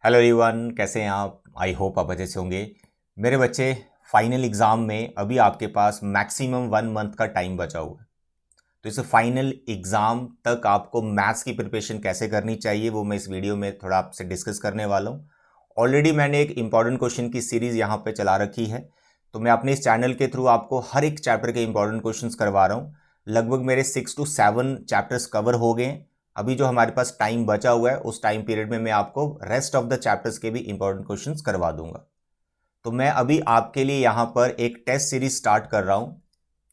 Hello everyone, कैसे हैं आप। आई होप आप अच्छे से होंगे। मेरे बच्चे, फाइनल एग्ज़ाम में अभी आपके पास मैक्सिमम 1 मंथ का टाइम बचा हुआ है। तो इस फाइनल एग्ज़ाम तक आपको मैथ्स की प्रिपरेशन कैसे करनी चाहिए वो मैं इस वीडियो में थोड़ा आपसे डिस्कस करने वाला हूँ। ऑलरेडी मैंने एक इंपॉर्टेंट क्वेश्चन की सीरीज़ यहाँ पे चला रखी है। तो मैं अपने इस चैनल के थ्रू आपको हर एक चैप्टर के इंपॉर्टेंट क्वेश्चंस करवा रहा हूँ। लगभग मेरे 6 to 7 चैप्टर्स कवर हो गए हैं। अभी जो हमारे पास टाइम बचा हुआ है उस टाइम पीरियड में मैं आपको रेस्ट ऑफ द चैप्टर्स के भी इंपॉर्टेंट क्वेश्चंस करवा दूंगा। तो मैं अभी आपके लिए यहाँ पर एक टेस्ट सीरीज स्टार्ट कर रहा हूँ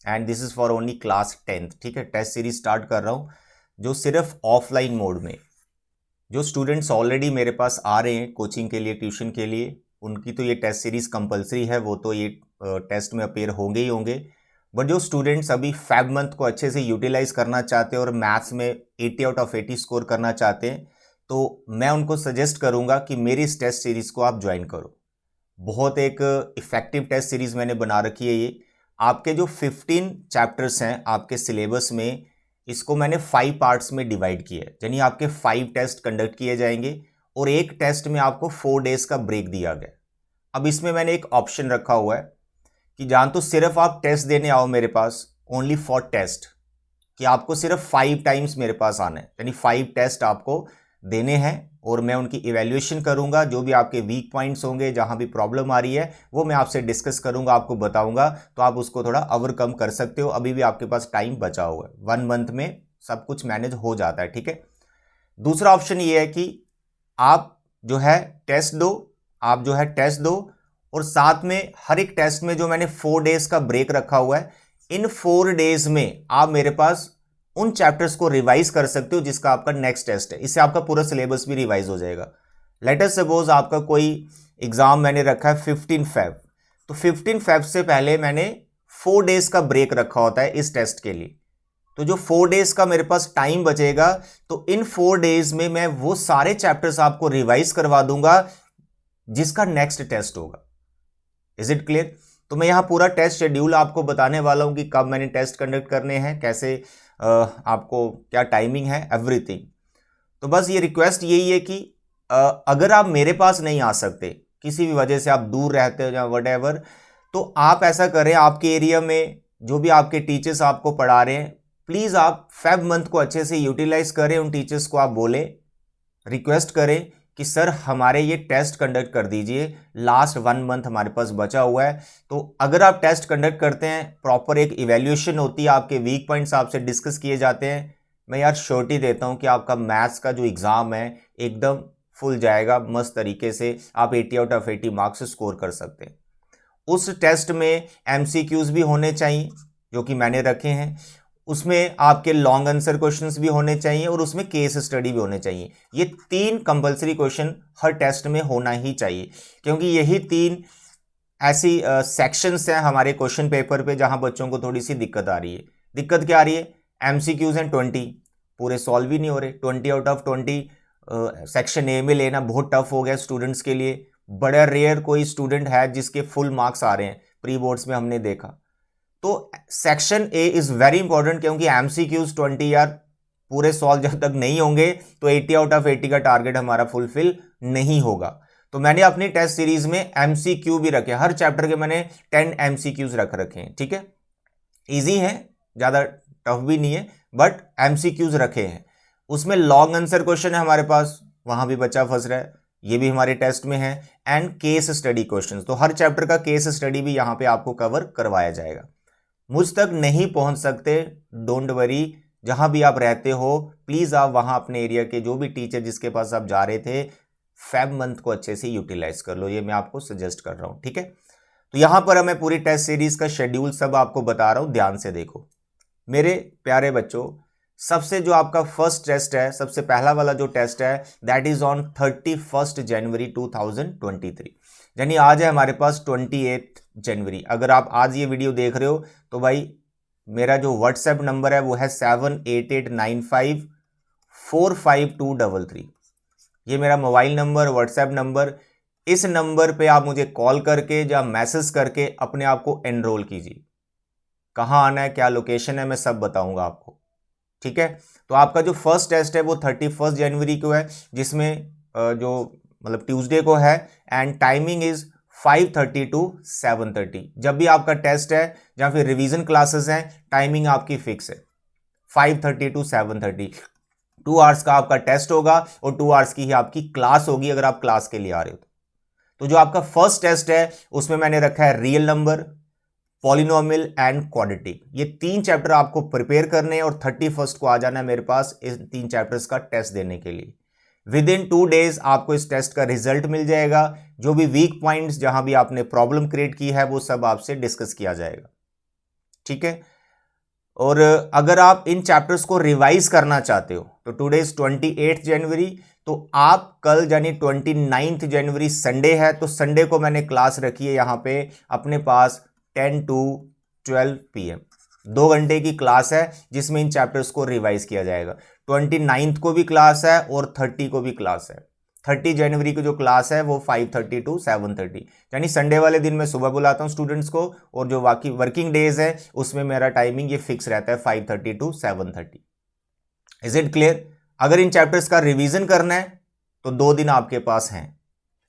and this is for only class 10th। ठीक है, टेस्ट सीरीज स्टार्ट कर रहा हूँ जो सिर्फ ऑफलाइन मोड में, जो स्टूडेंट्स ऑलरेडी मेरे पास आ रहे हैं कोचिंग के लिए, ट्यूशन के लिए, उनकी तो ये टेस्ट सीरीज कंपलसरी है, वो तो ये टेस्ट में अपेयर होंगे ही होंगे। बट जो स्टूडेंट्स अभी फैब मंथ को अच्छे से यूटिलाइज करना चाहते हैं और मैथ्स में 80 आउट ऑफ 80 स्कोर करना चाहते हैं, तो मैं उनको सजेस्ट करूंगा कि मेरी इस टेस्ट सीरीज को आप ज्वाइन करो। बहुत एक इफेक्टिव टेस्ट सीरीज मैंने बना रखी है। ये आपके जो 15 चैप्टर्स हैं आपके सिलेबस में, इसको मैंने 5 पार्ट्स में डिवाइड किया है, यानी आपके 5 टेस्ट कंडक्ट किए जाएंगे और एक टेस्ट में आपको 4 डेज का ब्रेक दिया गया। अब इसमें मैंने एक ऑप्शन रखा हुआ है कि जान तो सिर्फ आप टेस्ट देने आओ मेरे पास, ओनली फॉर टेस्ट, कि आपको सिर्फ 5 टाइम्स मेरे पास आना है, यानी 5 टेस्ट आपको देने हैं और मैं उनकी इवैल्यूएशन करूंगा। जो भी आपके वीक पॉइंट्स होंगे, जहां भी प्रॉब्लम आ रही है, वो मैं आपसे डिस्कस करूंगा, आपको बताऊंगा, तो आप उसको थोड़ा ओवरकम कर सकते हो। अभी भी आपके पास टाइम बचा हुआ है, 1 मंथ में सब कुछ मैनेज हो जाता है। ठीक है, दूसरा ऑप्शन ये है कि आप जो है टेस्ट दो, आप जो है टेस्ट दो और साथ में हर एक टेस्ट में जो मैंने 4 डेज का ब्रेक रखा हुआ है, इन 4 डेज में आप मेरे पास उन चैप्टर्स को रिवाइज कर सकते हो जिसका आपका नेक्स्ट टेस्ट है। इससे आपका पूरा सिलेबस भी रिवाइज हो जाएगा। लेट अस सपोज आपका कोई एग्जाम मैंने रखा है 15 फेब, तो 15 फेब से पहले मैंने 4 डेज का ब्रेक रखा होता है इस टेस्ट के लिए। तो जो 4 डेज का मेरे पास टाइम बचेगा, तो इन 4 डेज में मैं वो सारे चैप्टर्स आपको रिवाइज करवा दूंगा जिसका नेक्स्ट टेस्ट होगा। Is it clear? तो मैं यहां पूरा टेस्ट शेड्यूल आपको बताने वाला हूं कि कब मैंने टेस्ट कंडक्ट करने हैं, कैसे आपको क्या टाइमिंग है, एवरीथिंग। तो बस ये रिक्वेस्ट यही है कि अगर आप मेरे पास नहीं आ सकते, किसी भी वजह से आप दूर रहते हो या वट, तो आप ऐसा करें, आपके एरिया में जो भी आपके टीचर्स आपको पढ़ा रहे हैं, प्लीज़ आप फेब मंथ को अच्छे से यूटिलाइज करें। उन टीचर्स को आप बोलें, रिक्वेस्ट करें कि सर हमारे ये टेस्ट कंडक्ट कर दीजिए, लास्ट 1 मंथ हमारे पास बचा हुआ है। तो अगर आप टेस्ट कंडक्ट करते हैं, प्रॉपर एक इवैल्यूएशन होती है, आपके वीक पॉइंट्स आपसे डिस्कस किए जाते हैं, मैं यार श्योरिटी देता हूं कि आपका मैथ्स का जो एग्ज़ाम है एकदम फुल जाएगा, मस्त तरीके से आप 80 आउट ऑफ 80 मार्क्स स्कोर कर सकते हैं। उस टेस्ट में एमसीक्यूज भी होने चाहिए जो कि मैंने रखे हैं, उसमें आपके लॉन्ग आंसर क्वेश्चंस भी होने चाहिए और उसमें केस स्टडी भी होने चाहिए। ये 3 कंपलसरी क्वेश्चन हर टेस्ट में होना ही चाहिए, क्योंकि यही 3 ऐसी सेक्शंस हैं हमारे क्वेश्चन पेपर पे जहां बच्चों को थोड़ी सी दिक्कत आ रही है। दिक्कत क्या आ रही है? एमसीक्यूज हैं 20, पूरे सॉल्व ही नहीं हो रहे। 20 आउट ऑफ 20 सेक्शन ए में लेना बहुत टफ हो गया स्टूडेंट्स के लिए। बड़ा रेयर कोई स्टूडेंट है जिसके फुल मार्क्स आ रहे हैं, प्री बोर्ड्स में हमने देखा। तो section A is very important, क्योंकि एमसीक्यूज 20 यार पूरे सॉल्व जब तक नहीं होंगे तो 80 आउट ऑफ 80 का टारगेट हमारा फुलफिल नहीं होगा। तो मैंने अपनी टेस्ट सीरीज में एमसीक्यू भी रखे, हर चैप्टर के मैंने 10 एमसीक्यूज रख रखे हैं। ठीक है, इजी है, ज्यादा टफ भी नहीं है, बट एमसीक्यूज रखे हैं। उसमें लॉन्ग आंसर क्वेश्चन है हमारे पास, वहां भी बच्चा फंस रहा है, ये भी हमारे टेस्ट में है। एंड केस स्टडी क्वेश्चंस, तो हर चैप्टर का केस स्टडी भी यहां पे आपको कवर करवाया जाएगा। मुझ तक नहीं पहुंच सकते, डोंट वरी, जहां भी आप रहते हो प्लीज आप वहां अपने एरिया के जो भी टीचर जिसके पास आप जा रहे थे, फेब मंथ को अच्छे से यूटिलाइज कर लो, ये मैं आपको सजेस्ट कर रहा हूं। ठीक है, तो यहां पर मैं पूरी टेस्ट सीरीज का शेड्यूल सब आपको बता रहा हूं, ध्यान से देखो मेरे प्यारे बच्चों। सबसे जो आपका फर्स्ट टेस्ट है, सबसे पहला वाला जो टेस्ट है, दैट इज ऑन 31 जनवरी 2023, यानी आज है हमारे पास 28 जनवरी। अगर आप आज ये वीडियो देख रहे हो तो भाई मेरा जो व्हाट्सएप नंबर है वो है 7889545233। ये मेरा मोबाइल नंबर, व्हाट्सएप नंबर, इस नंबर पे आप मुझे कॉल करके या मैसेज करके अपने आप को एनरोल कीजिए। कहाँ आना है, क्या लोकेशन है, मैं सब बताऊंगा आपको। ठीक है, तो आपका जो फर्स्ट टेस्ट है वो 31 जनवरी को है, जिसमें जो मतलब ट्यूसडे को है, एंड टाइमिंग इज 5:30 टू 7:30। जब भी आपका टेस्ट है या फिर रिवीजन क्लासेस हैं, टाइमिंग आपकी फिक्स है 5:30 टू 7:30। 2 आवर्स का आपका टेस्ट होगा और 2 आवर्स की ही आपकी क्लास होगी अगर आप क्लास के लिए आ रहे हो। तो जो आपका फर्स्ट टेस्ट है उसमें मैंने रखा है real number, polynomial and quadratic. ये 3 चैप्टर आपको प्रिपेयर करने हैं और 31 को आ जाना है मेरे पास इस 3 चैप्टर्स का टेस्ट देने के लिए। विद इन 2 डेज आपको इस टेस्ट का रिजल्ट मिल जाएगा। जो भी वीक पॉइंट्स, जहां भी आपने प्रॉब्लम क्रिएट की है, वो सब आपसे डिस्कस किया जाएगा, ठीक है। और अगर आप इन चैप्टर्स को रिवाइज करना चाहते हो तो टुडे इज 28 जनवरी, तो आप कल यानी 29 जनवरी संडे है, तो संडे को मैंने क्लास रखी है यहाँ पे अपने पास 10 to 12 PM। 2 घंटे की क्लास है जिसमें इन चैप्टर्स को रिवाइज किया जाएगा। 29 को भी क्लास है और 30 को भी क्लास है। 30 जनवरी की जो क्लास है वो 5:30 टू 7:30, यानी संडे वाले दिन मैं सुबह बुलाता हूँ स्टूडेंट्स को, और जो बाकी वर्किंग डेज है उसमें मेरा टाइमिंग ये फिक्स रहता है 5:30 टू 7:30। Is it clear? अगर इन चैप्टर्स का रिवीजन करना है तो 2 दिन आपके पास हैं,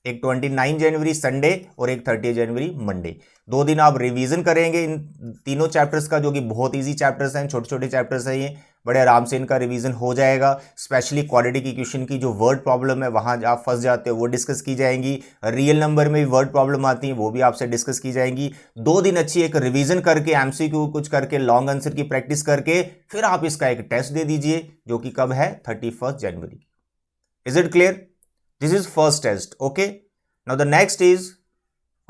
एक 29 जनवरी संडे और एक 30 जनवरी मंडे। 2 दिन आप रिवीजन करेंगे इन तीनों चैप्टर्स का, जो कि बहुत इजी चैप्टर्स हैं, छोटे छोटे चैप्टर्स हैं, ये बड़े आराम से इनका रिवीजन हो जाएगा। स्पेशली क्वाड्रेटिक इक्वेशन की जो वर्ड प्रॉब्लम है वहां आप फंस जाते हो, वो डिस्कस की जाएंगी। रियल नंबर में भी वर्ड प्रॉब्लम आती है, वो भी आपसे डिस्कस की जाएंगी। 2 दिन अच्छी एक रिवीजन करके, एमसीक्यू कुछ करके, लॉन्ग आंसर की प्रैक्टिस करके फिर आप इसका एक टेस्ट दे दीजिए, जो कि कब है? 31 जनवरी। Is it clear? This is first test, okay. Now the next is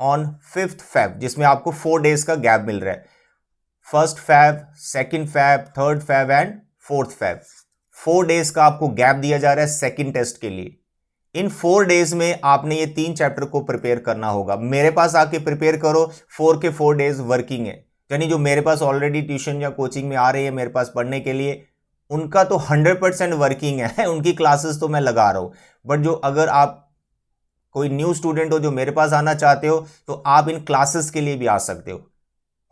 on 5th Feb, जिसमें आपको 4 डेज का गैप मिल रहा है। 1st Feb, 2nd Feb, 3rd Feb and 4th Feb। 4 days का आपको गैप दिया जा रहा है सेकंड टेस्ट के लिए। इन 4 डेज में आपने ये 3 चैप्टर को प्रिपेयर करना होगा। मेरे पास आके प्रिपेयर करो, 4 के 4 डेज वर्किंग है, यानी जो मेरे पास ऑलरेडी ट्यूशन या कोचिंग में आ रही है मेरे पास पढ़ने के लिए, उनका तो 100% वर्किंग है उनकी क्लासेस तो मैं लगा रहा हूं। बट जो अगर आप कोई न्यू स्टूडेंट हो जो मेरे पास आना चाहते हो, तो आप इन क्लासेस के लिए भी आ सकते हो।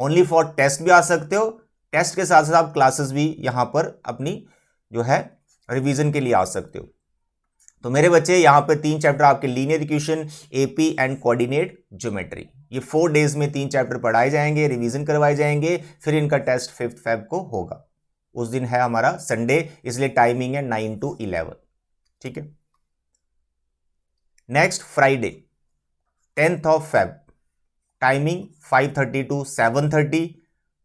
ओनली फॉर टेस्ट भी आ सकते हो, टेस्ट के साथ साथ आप क्लासेस भी यहां पर अपनी जो है रिवीजन के लिए आ सकते हो। तो मेरे बच्चे यहां पर 3 चैप्टर आपके linear equation, AP and coordinate geometry, ये 4 डेज में 3 चैप्टर पढ़ाए जाएंगे, रिवीजन करवाए जाएंगे। फिर इनका टेस्ट 5th Feb को होगा। उस दिन है हमारा संडे, इसलिए टाइमिंग है 9 to 11, ठीक है। Next Friday 10th of Feb, timing 5:30 to 7:30।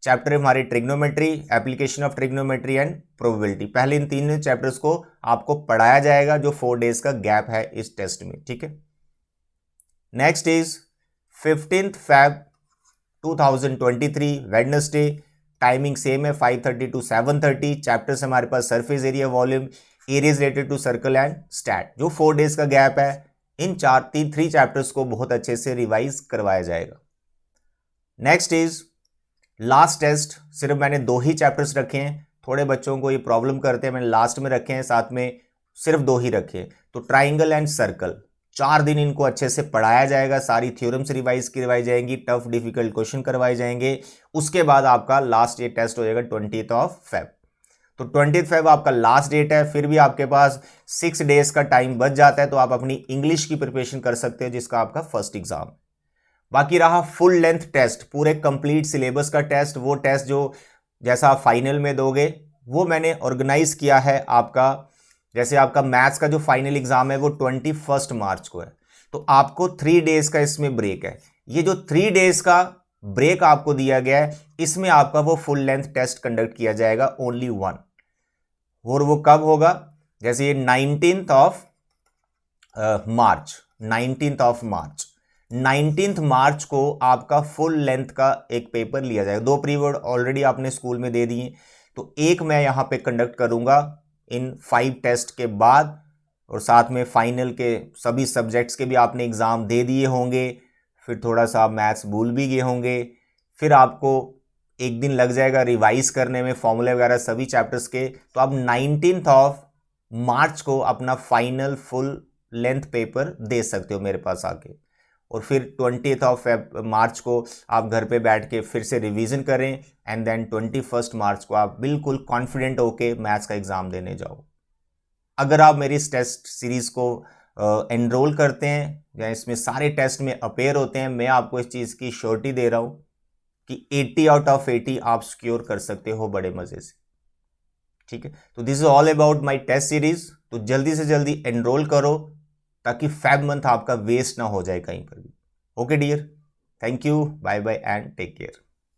Chapter हमारे trigonometry, application of trigonometry and probability. पहले इन 3 चैप्टर्स को आपको पढ़ाया जाएगा, जो 4 डेज का गैप है इस टेस्ट में, ठीक है। Next is 15th Feb 2023 Wednesday, timing same है 5:30 टू 7:30। चैप्टर्स हमारे पास surface area, volume, areas related to circle and stat. जो 4 डेज का गैप है, इन 3 चैप्टर्स को बहुत अच्छे से रिवाइज करवाया जाएगा। नेक्स्ट इज लास्ट टेस्ट, सिर्फ मैंने 2 ही चैप्टर्स रखे हैं। थोड़े बच्चों को ये प्रॉब्लम करते हैं, मैंने लास्ट में रखे हैं, साथ में सिर्फ 2 ही रखे हैं। तो ट्राइंगल एंड सर्कल, 4 दिन इनको अच्छे से पढ़ाया जाएगा, सारी थ्योरम्स रिवाइज करवाई जाएंगी, टफ डिफिकल्ट क्वेश्चन करवाए जाएंगे। उसके बाद आपका लास्ट ये टेस्ट हो जाएगा 20th of Feb। तो 20th Feb आपका लास्ट डेट है। फिर भी आपके पास 6 डेज का टाइम बच जाता है, तो आप अपनी इंग्लिश की प्रिपरेशन कर सकते हो, जिसका आपका फर्स्ट एग्जाम। बाकी रहा फुल लेंथ टेस्ट, पूरे कंप्लीट सिलेबस का टेस्ट। वो टेस्ट जो जैसा आप फाइनल में दोगे, वो मैंने ऑर्गेनाइज किया है आपका। जैसे आपका मैथ्स का जो फाइनल एग्जाम है वो 21 मार्च को है, तो आपको 3 डेज का इसमें ब्रेक है। ये जो 3 डेज का ब्रेक आपको दिया गया है, इसमें आपका वो फुल लेंथ टेस्ट कंडक्ट किया जाएगा, ओनली 1। और वो कब होगा? जैसे ये 19th of मार्च, 19th मार्च को आपका फुल लेंथ का एक पेपर लिया जाएगा। 2 पीरियड ऑलरेडी आपने स्कूल में दे दिए, तो एक मैं यहां पे कंडक्ट करूंगा इन 5 टेस्ट के बाद, और साथ में फाइनल के सभी सब्जेक्ट्स के भी आपने एग्जाम दे दिए होंगे। फिर थोड़ा सा मैथ्स भूल भी गए होंगे, फिर आपको एक दिन लग जाएगा रिवाइज करने में, फॉर्मूले वगैरह सभी चैप्टर्स के। तो आप 19th of मार्च को अपना फाइनल फुल लेंथ पेपर दे सकते हो मेरे पास आके, और फिर 20th of मार्च को आप घर पे बैठ के फिर से रिवीजन करें, एंड देन 21 मार्च को आप बिल्कुल कॉन्फिडेंट होके मैथ्स का एग्जाम देने जाओ। अगर आप मेरी इस टेस्ट सीरीज को एनरोल करते हैं या इसमें सारे टेस्ट में अपेयर होते हैं, मैं आपको इस चीज़ की श्योरिटी दे रहा हूँ कि 80 आउट ऑफ 80 आप सिक्योर कर सकते हो बड़े मज़े से। ठीक है, तो this is all about my test series. तो जल्दी से जल्दी एनरोल करो ताकि फेब मंथ आपका वेस्ट ना हो जाए कहीं पर भी। Okay dear, thank you, bye bye and take care.